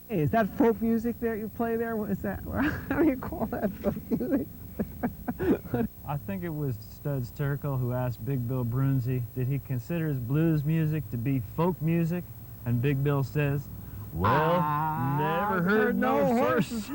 Hey, is that folk music that you play there? What is that? How do you call that folk music? I think it was Studs Terkel who asked Big Bill Brunzi, did he consider his blues music to be folk music? And Big Bill says, well, never heard no horses.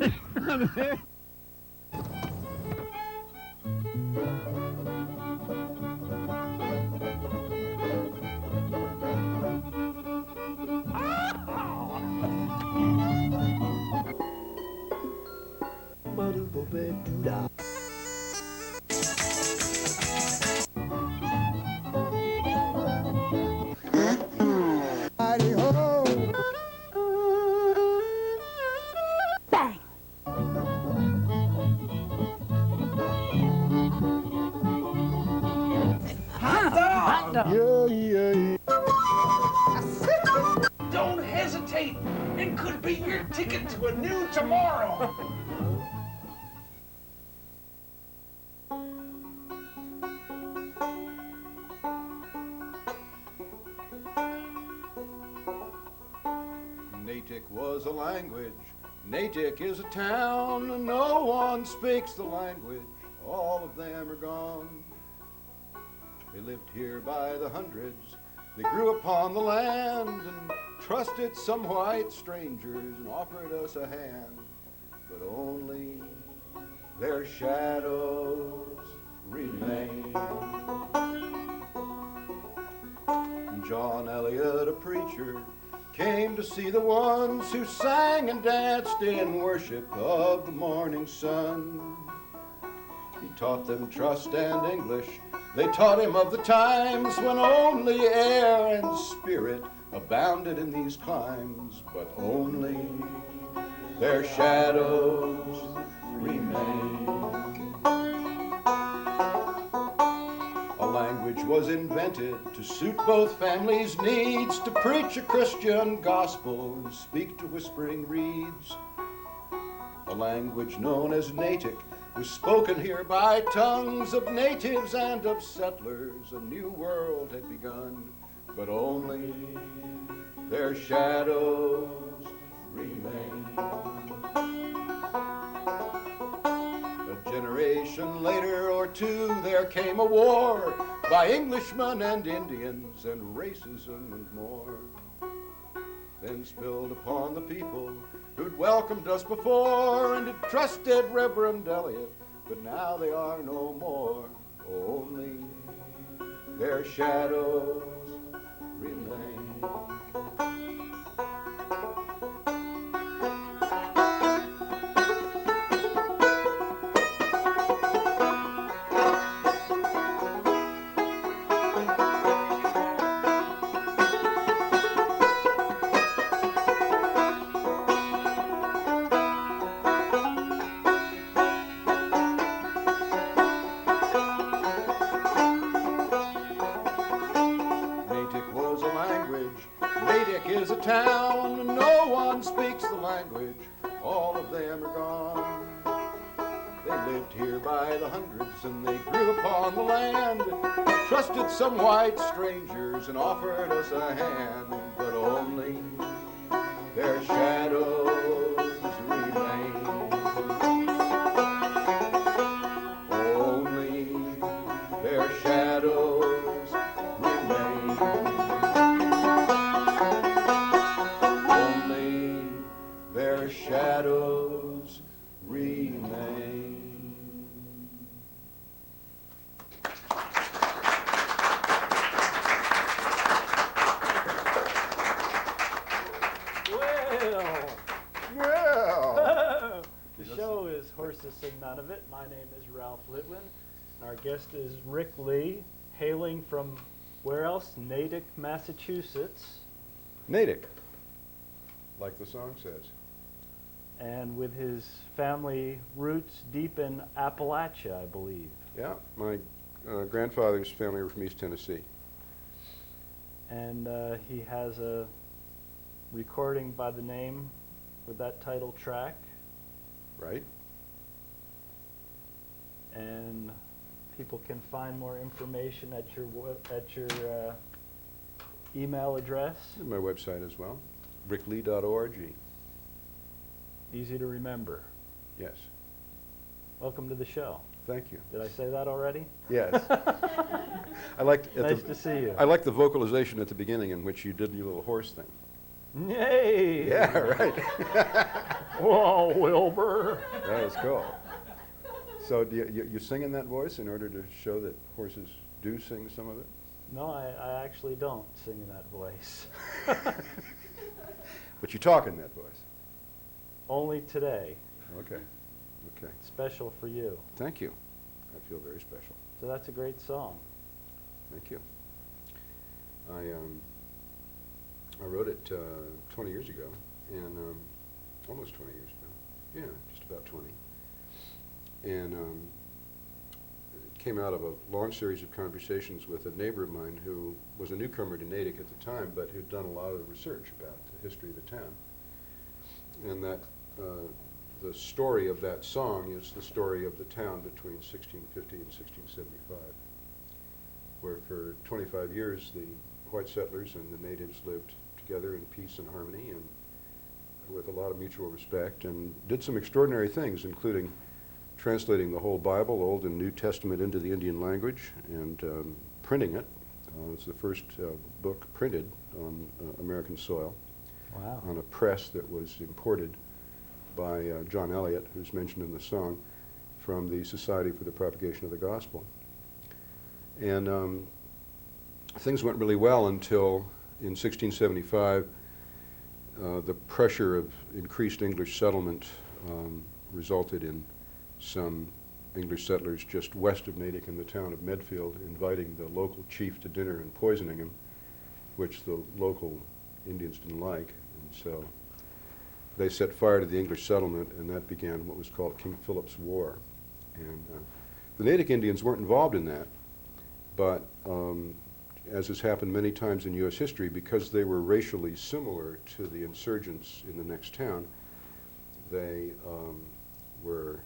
Don't hesitate. It could be your ticket to a new tomorrow. Natick was a language, Natick is a town, and no one speaks the language, all of them are gone. They lived here by the hundreds, they grew upon the land, and trusted some white strangers, and offered us a hand, but only their shadows remain. John Eliot, a preacher, came to see the ones who sang and danced in worship of the morning sun. He taught them trust and English. They taught him of the times when only air and spirit abounded in these climes, but only their shadows remain. A language was invented to suit both families' needs, to preach a Christian gospel and speak to whispering reeds. A language known as Natick was spoken here by tongues of natives and of settlers. A new world had begun, but only their shadows remain. A generation later or two, there came a war by Englishmen and Indians and racism and more. Then spilled upon the people who'd welcomed us before and had trusted Reverend Eliot, but now they are no more. Only their shadows remain. Is a town, and no one speaks the language, all of them are gone. They lived here by the hundreds, and they grew upon the land, trusted some white strangers, and offered us a hand, but only their shadows remain. Only their shadows remain. Their shadows remain. Well. The show is Horses Sing None of It. My name is Ralph Litwin. And our guest is Rick Lee, hailing from where else? Natick, Massachusetts. Natick, like the song says. And with his family roots deep in Appalachia, I believe. Yeah, my grandfather's family were from East Tennessee. And he has a recording by the name with that title track. Right. And people can find more information at your email address. And my website as well, ricklee.org. easy to remember. Yes. Welcome to the show. Thank you. Did I say that already? Yes. I liked Nice to see you. I liked the vocalization at the beginning in which you did your little horse thing. Yay! Yeah, right. Whoa, Wilbur. That was cool. So do you sing in that voice in order to show that horses do sing some of it? No, I actually don't sing in that voice. But you talk in that voice. Only today. Okay. Okay. Special for you. Thank you. I feel very special. So that's a great song. Thank you. I wrote it 20 years ago, and almost 20 years ago. Yeah, just about 20. And it came out of a long series of conversations with a neighbor of mine who was a newcomer to Natick at the time, but who'd done a lot of research about the history of the town. And that the story of that song is the story of the town between 1650 and 1675, where for 25 years the white settlers and the natives lived together in peace and harmony and with a lot of mutual respect, and did some extraordinary things, including translating the whole Bible, Old and New Testament, into the Indian language and printing it. It's the first book printed on American soil. Wow. On a press that was imported by John Eliot, who's mentioned in the song, from the Society for the Propagation of the Gospel. And things went really well until in 1675 the pressure of increased English settlement resulted in some English settlers just west of Natick in the town of Medfield inviting the local chief to dinner and poisoning him, which the local Indians didn't like. And so they set fire to the English settlement, and that began what was called King Phillips War. And the Natick Indians weren't involved in that, but as has happened many times in U.S. history, because they were racially similar to the insurgents in the next town, they were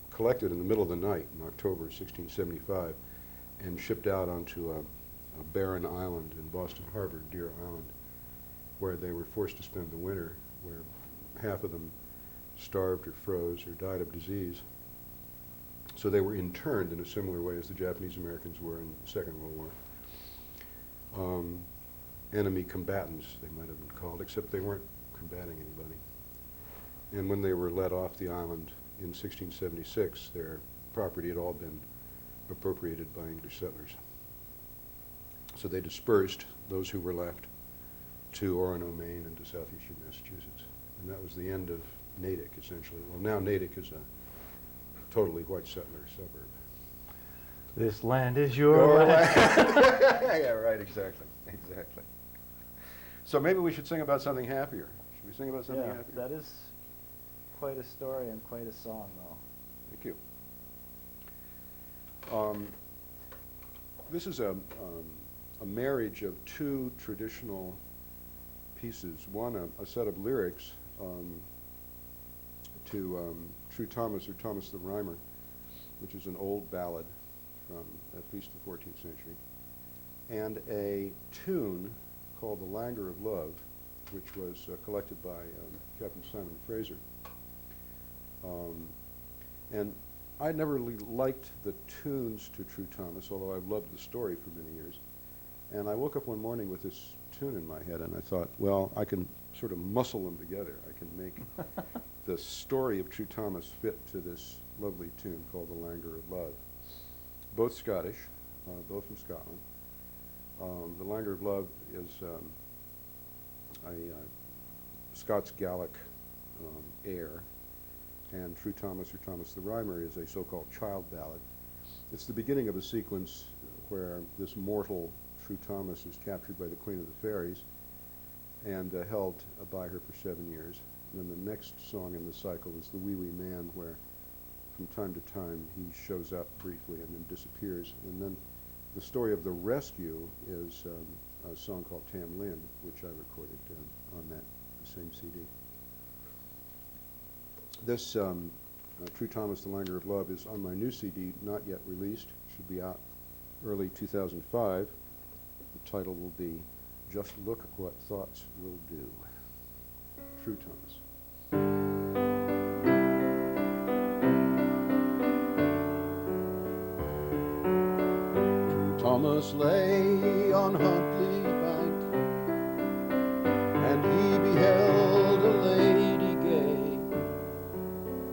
collected in the middle of the night in October 1675 and shipped out onto a barren island in Boston Harbor, Deer Island, where they were forced to spend the winter, where half of them starved or froze or died of disease. So they were interned in a similar way as the Japanese Americans were in the Second World War. Enemy combatants, they might have been called, except they weren't combating anybody. And when they were let off the island in 1676, their property had all been appropriated by English settlers. So they dispersed, those who were left, to Orono, Maine, and to southeastern Massachusetts. And that was the end of Natick, essentially. Well, now Natick is a totally white settler suburb. This land is your land. Yeah, right, exactly, exactly. So maybe we should sing about something happier. Should we sing about something Yeah, happier? that is quite a story and quite a song, though. Thank you. This is a marriage of two traditional pieces. One, a set of lyrics to True Thomas, or Thomas the Rhymer, which is an old ballad from at least the 14th century, and a tune called The Languor of Love, which was collected by Captain Simon Fraser. And I never really liked the tunes to True Thomas, although I've loved the story for many years. And I woke up one morning with this tune in my head, and I thought, well, I can sort of muscle them together. I can make the story of True Thomas fit to this lovely tune called The Languor of Love. Both Scottish, both from Scotland. The Languor of Love is a Scots Gaelic air, and True Thomas, or Thomas the Rhymer, is a so-called child ballad. It's the beginning of a sequence where this mortal True Thomas is captured by the Queen of the Fairies and held by her for 7 years. And then the next song in the cycle is The Wee Wee Man, where from time to time he shows up briefly and then disappears. And then the story of the rescue is a song called Tam Lin, which I recorded on that same CD. This True Thomas, The Languor of Love is on my new CD, not yet released. Should be out early 2005. The title will be Just Look What Thoughts Will Do. True Thomas. Thomas lay on Huntley Bank, and he beheld a lady gay,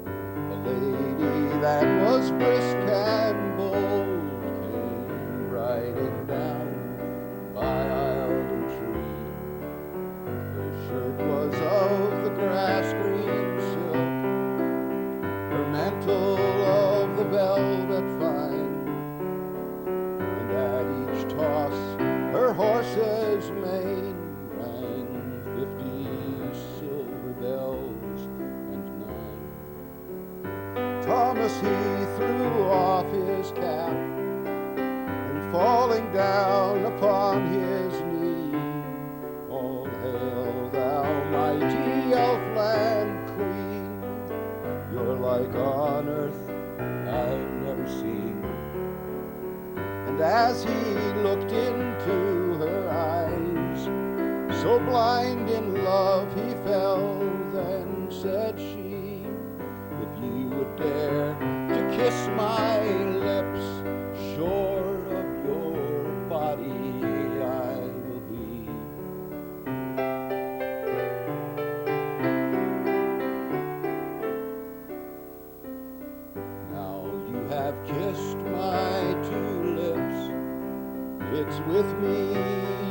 a lady that was brisk and bold, came riding down by Eildon Tree. Her shirt was of the grass-green silk, her mantle of the velvet fine, and at each toss her horse's mane rang 50 silver bells and 9. Thomas he threw off his cap, and falling down upon his knee, all hail thou mighty Elfland Queen, you're like on earth I've never seen. And as he looked into her eyes, so blind in love he fell, then said she, if you would dare to kiss my lips, sure of your body I will be. Now you have kissed my 2 lips, it's with me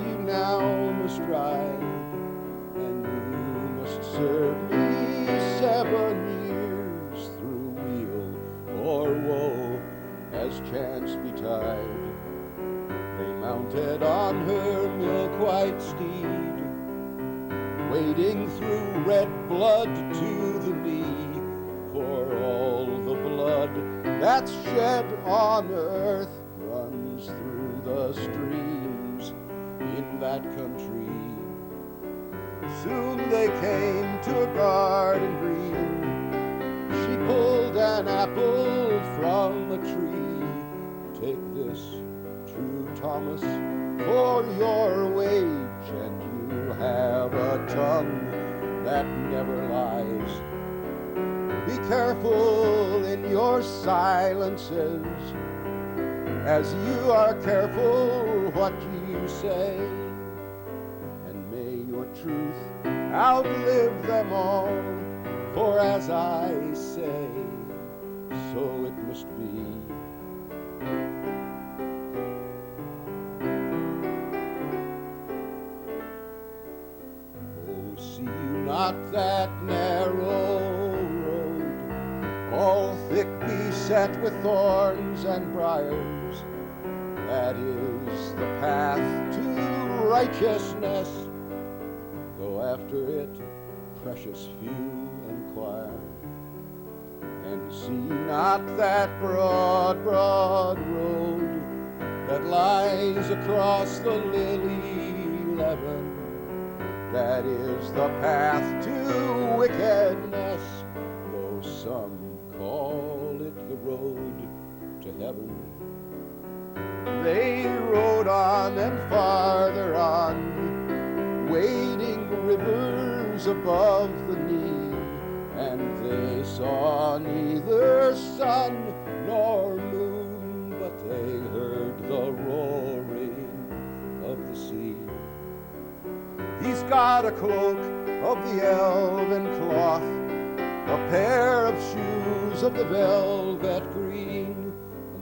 you now must ride, and you must serve me 7 years through weal or woe as chance betide. They mounted on her milk-white steed, wading through red blood to the knee, for all the blood that's shed on earth runs through the streams in that country. Soon they came to a garden green. She pulled an apple from a tree. Take this, true Thomas, for your wage, and you'll have a tongue that never lies. Be careful in your silences, as you are careful what you say, and may your truth outlive them all, for as I say, so it must be. Oh, see you not that narrow road, all thick beset with thorns and briars? That is the path to righteousness. Go after it, precious few inquire. And see not that broad, broad road that lies across the lily leven. That is the path to wickedness, though some call it the road to heaven. They rode on and farther on, wading rivers above the knee, and they saw neither sun nor moon, but they heard the roaring of the sea. He's got a cloak of the elven cloth, a pair of shoes of the velvet green,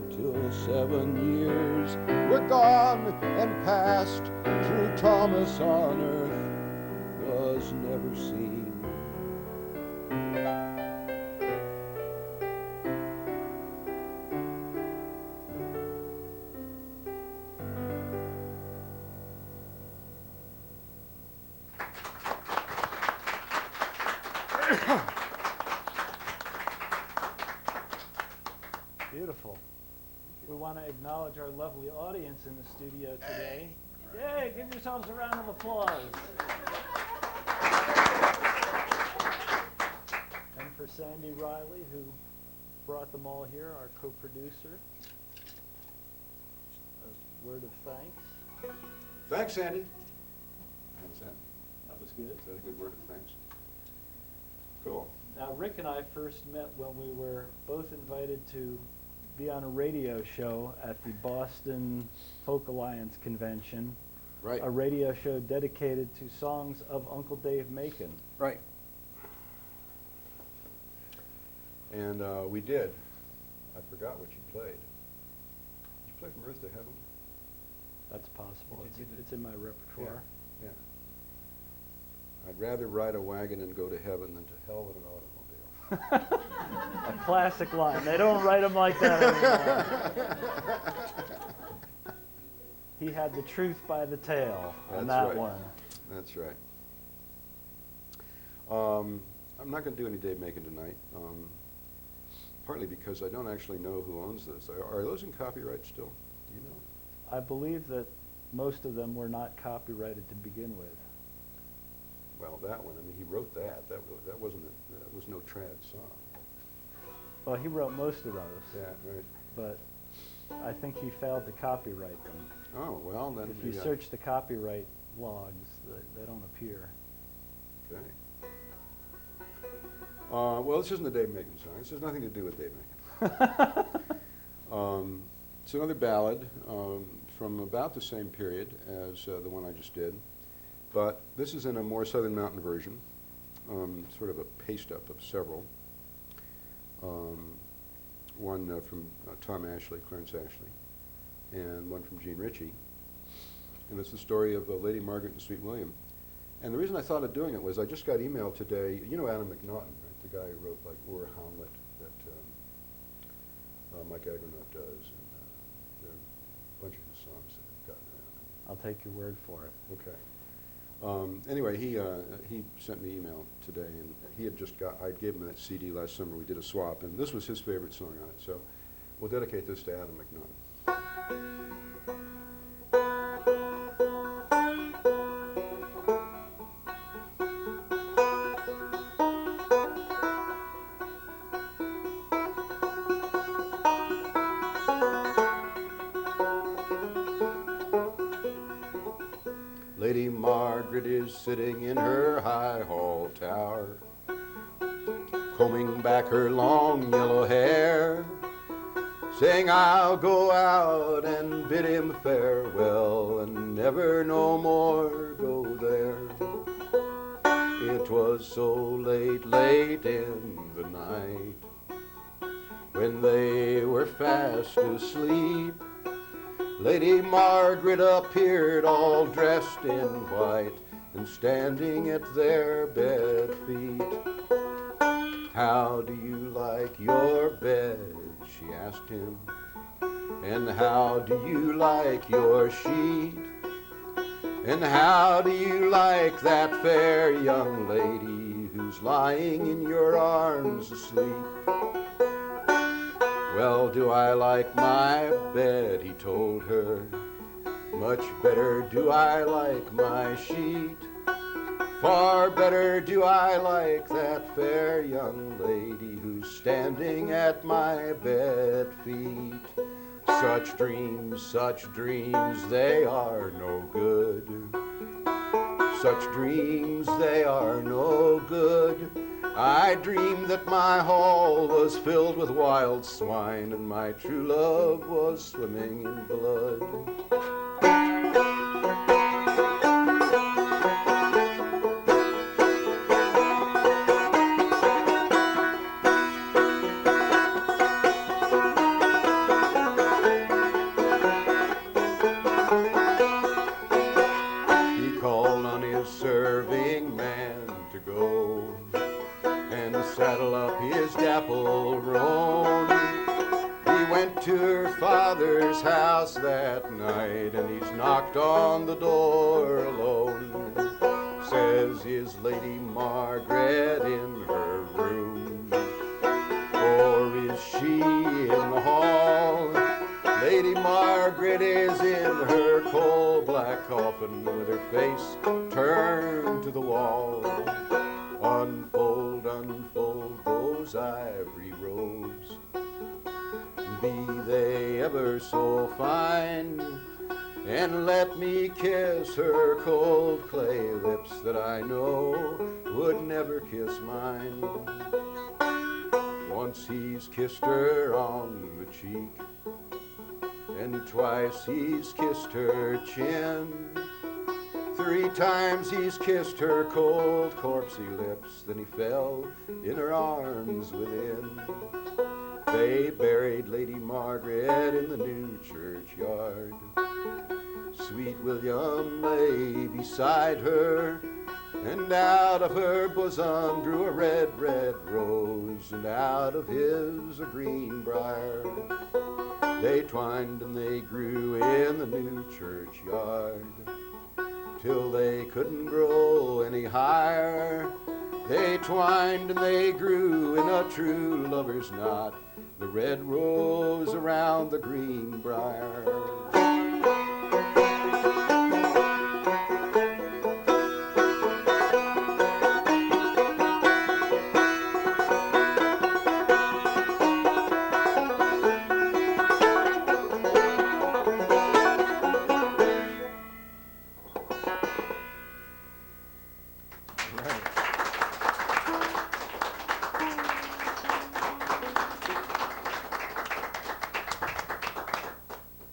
until 7 years were gone and past, true Thomas on earth was never seen. Beautiful. We want to acknowledge our lovely audience in the studio today. Yay, give yourselves a round of applause. And for Sandy Riley, who brought them all here, our co-producer, a word of thanks. Thanks, Sandy. How's that? That was good. Is that a good word of thanks? Cool. Now, Rick and I first met when we were both invited to be on a radio show at the Boston Folk Alliance convention. Right. A radio show dedicated to songs of Uncle Dave Macon. Right. And we did. I forgot what you played. Did you play From Earth to Heaven? That's possible. You did. It's in my repertoire. Yeah. I'd rather ride a wagon and go to heaven than to hell in an automobile. A classic line. They don't write them like that anymore. He had the truth by the tail on that one. That's right. I'm not going to do any Dave Macon tonight, partly because I don't actually know who owns this. Are those in copyright still? Do you know? I believe that most of them were not copyrighted to begin with. Well, that one, I mean, he wrote that. That was no trad song. Well, he wrote most of those. Yeah, right. But I think he failed to copyright them. Oh, well, then. If you search the copyright logs, they don't appear. Okay. Well, this isn't a Dave Macon song. This has nothing to do with Dave Macon. It's another ballad from about the same period as the one I just did, but this is in a more Southern Mountain version, sort of a paste-up of several. One from Tom Ashley, Clarence Ashley, and one from Gene Ritchie. And it's the story of Lady Margaret and Sweet William. And the reason I thought of doing it was I just got emailed today. You know Adam McNaughton, right? The guy who wrote like Ur Hamlet that Mike Agronut does, and there are a bunch of his songs that have gotten around. I'll take your word for it. Okay. Anyway, he sent me an email today, and he had just got. I gave him that CD last summer. We did a swap, and this was his favorite song on it. So we'll dedicate this to Adam McNaughton. Lady Margaret is sitting in her high hall tower, combing back her long yellow hair, saying, I'll go out and bid him farewell and never no more go there. It was so late, late in the night, when they were fast asleep, Lady Margaret appeared all dressed in white and standing at their bed feet. How do you like your bed? She asked him. And how do you like your sheet? And how do you like that fair young lady who's lying in your arms asleep? Well, do I like my bed, he told her. Much better do I like my sheet. Far better do I like that fair young lady who's standing at my bed feet. Such dreams, they are no good. Such dreams, they are no good. I dreamed that my hall was filled with wild swine and my true love was swimming in blood. He called on his serving man to go and saddle up his dapple roan. He went to her father's house that night and he's knocked on the door alone. Says, is Lady Margaret in her room, or is she in the hall? Lady Margaret is in her coal black coffin with her face turned to the wall. Unfold, unfold those ivory robes, be they ever so fine, and let me kiss her cold clay lips that I know would never kiss mine. Once he's kissed her on the cheek, and twice he's kissed her chin. 3 times he's kissed her cold, corpsey lips, then he fell in her arms within. They buried Lady Margaret in the new churchyard. Sweet William lay beside her, and out of her bosom grew a red, red rose, and out of his a green briar. They twined and they grew in the new churchyard, till they couldn't grow any higher. They twined and they grew in a true lover's knot, the red rose around the green briar.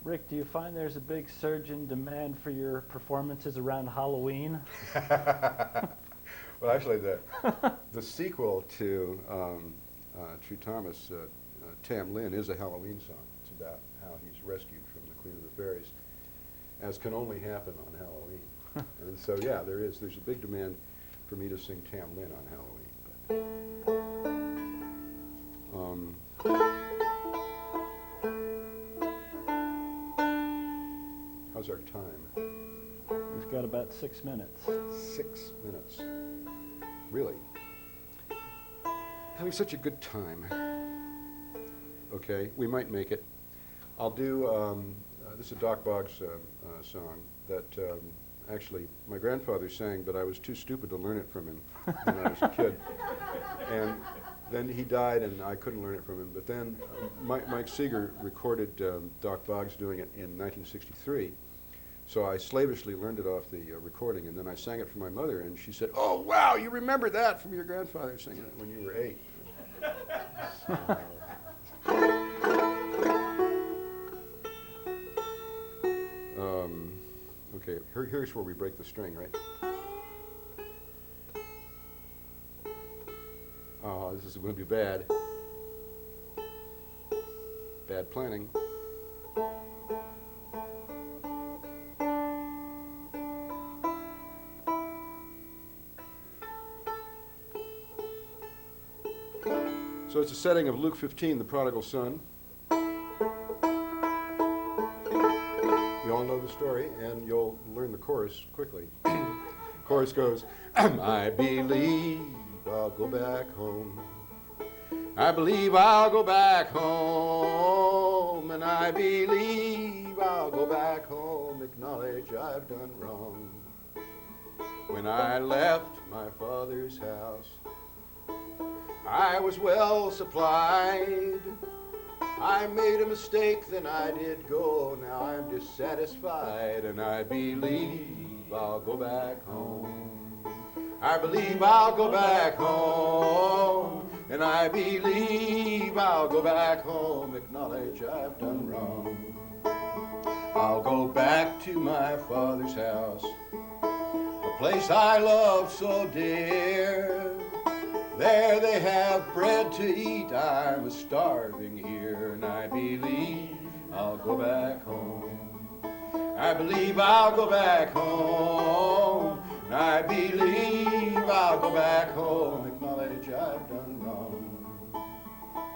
Rick, do you find there's a big surge in demand for your performances around Halloween? Well, actually, the sequel to True Thomas, Tam Lin, is a Halloween song. It's about how he's rescued from the Queen of the Fairies, as can only happen on Halloween. And so, yeah, there's a big demand for me to sing Tam Lin on Halloween. How's our time? We've got about 6 minutes. 6 minutes. Really? Having such a good time. Okay, we might make it. I'll do, this is a Doc Boggs song that actually my grandfather sang, but I was too stupid to learn it from him when I was a kid. And then he died and I couldn't learn it from him. But then Mike Seeger recorded Doc Boggs doing it in 1963. So I slavishly learned it off the recording, and then I sang it for my mother, and she said, "Oh, wow, you remember that from your grandfather singing it when you were 8. Okay, here's where we break the string, right? Oh, this is going to be bad. Bad planning. So it's a setting of Luke 15, the prodigal son. You all know the story, and you'll learn the chorus quickly. Chorus goes, I believe I'll go back home. I believe I'll go back home, and I believe I'll go back home, acknowledge I've done wrong. When I left my father's house, I was well supplied. I made a mistake, then I did go. Now I'm dissatisfied, and I believe I'll go back home. I believe I'll go back home, and I believe I'll go back home, acknowledge I've done wrong. I'll go back to my father's house, a place I love so dear. There they have bread to eat, I'm starving here, and I believe I'll go back home. I believe I'll go back home, and I believe I'll go back home, acknowledge I've done wrong.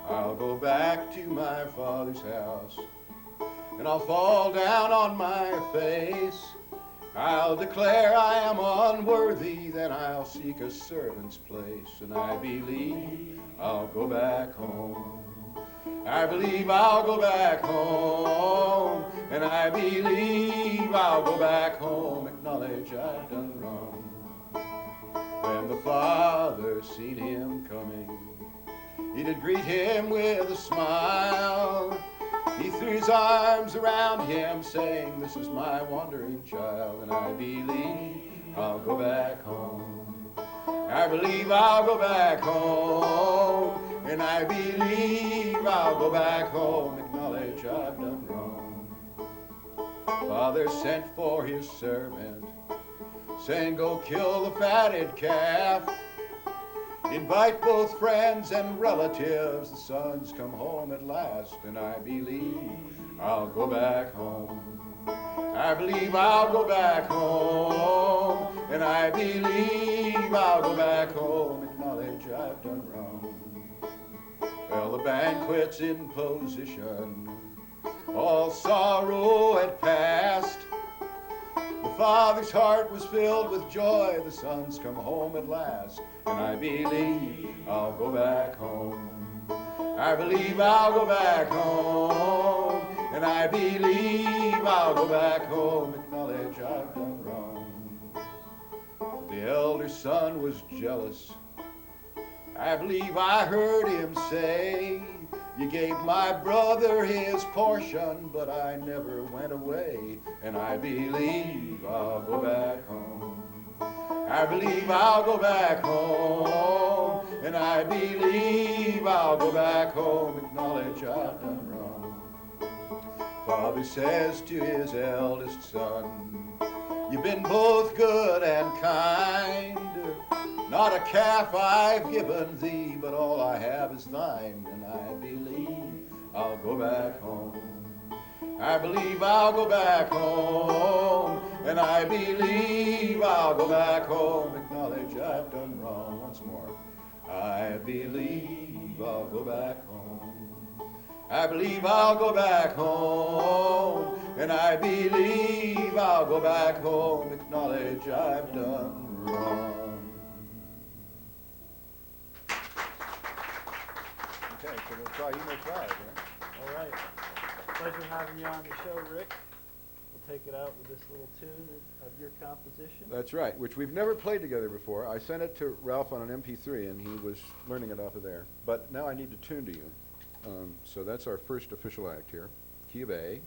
I'll go back to my father's house, and I'll fall down on my face. I'll declare I am unworthy, then I'll seek a servant's place, and I believe I'll go back home. I believe I'll go back home, and I believe I'll go back home, acknowledge I've done wrong. When the father seen him coming, he did greet him with a smile. He threw his arms around him, saying, this is my wandering child, and I believe I'll go back home. I believe I'll go back home, and I believe I'll go back home, acknowledge I've done wrong. Father sent for his servant, saying, go kill the fatted calf. Invite both friends and relatives, the son's come home at last, and I believe I'll go back home. I believe I'll go back home, and I believe I'll go back home, acknowledge I've done wrong. Well, the banquet's in position, all sorrow had passed. The father's heart was filled with joy, the son's come home at last, and I believe I'll go back home. I believe I'll go back home, and I believe I'll go back home, acknowledge I've done wrong. The elder son was jealous. I believe I heard him say, you gave my brother his portion, but I never went away, and I believe I'll go back home. I believe I'll go back home, and I believe I'll go back home, acknowledge I've done wrong. Father says to his eldest son, you've been both good and kind. Not a calf I've given thee, but all I have is thine, and I believe I'll go back home. I believe I'll go back home, and I believe I'll go back home, acknowledge I've done wrong. Once more. I believe I'll go back home. I believe I'll go back home, and I believe I'll go back home, acknowledge I've done wrong. Okay, so we'll try you may try it, right? All right. Pleasure having you on the show, Rick. We'll take it out with this little tune of your composition. That's right, which we've never played together before. I sent it to Ralph on an MP3, and he was learning it off of there. But now I need to tune to you. So that's our first official act here. Key of A.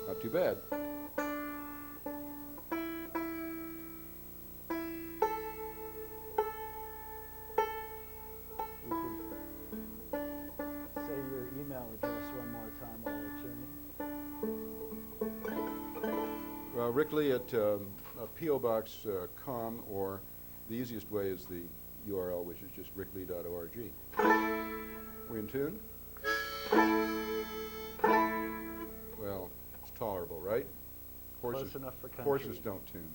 Not too bad. Say your email address one more time while we're tuning. Rickley at POBox.com, or the easiest way is the URL, which is just rickley.org. We in tune? Well, it's tolerable, right? Close enough for country. Horses don't tune.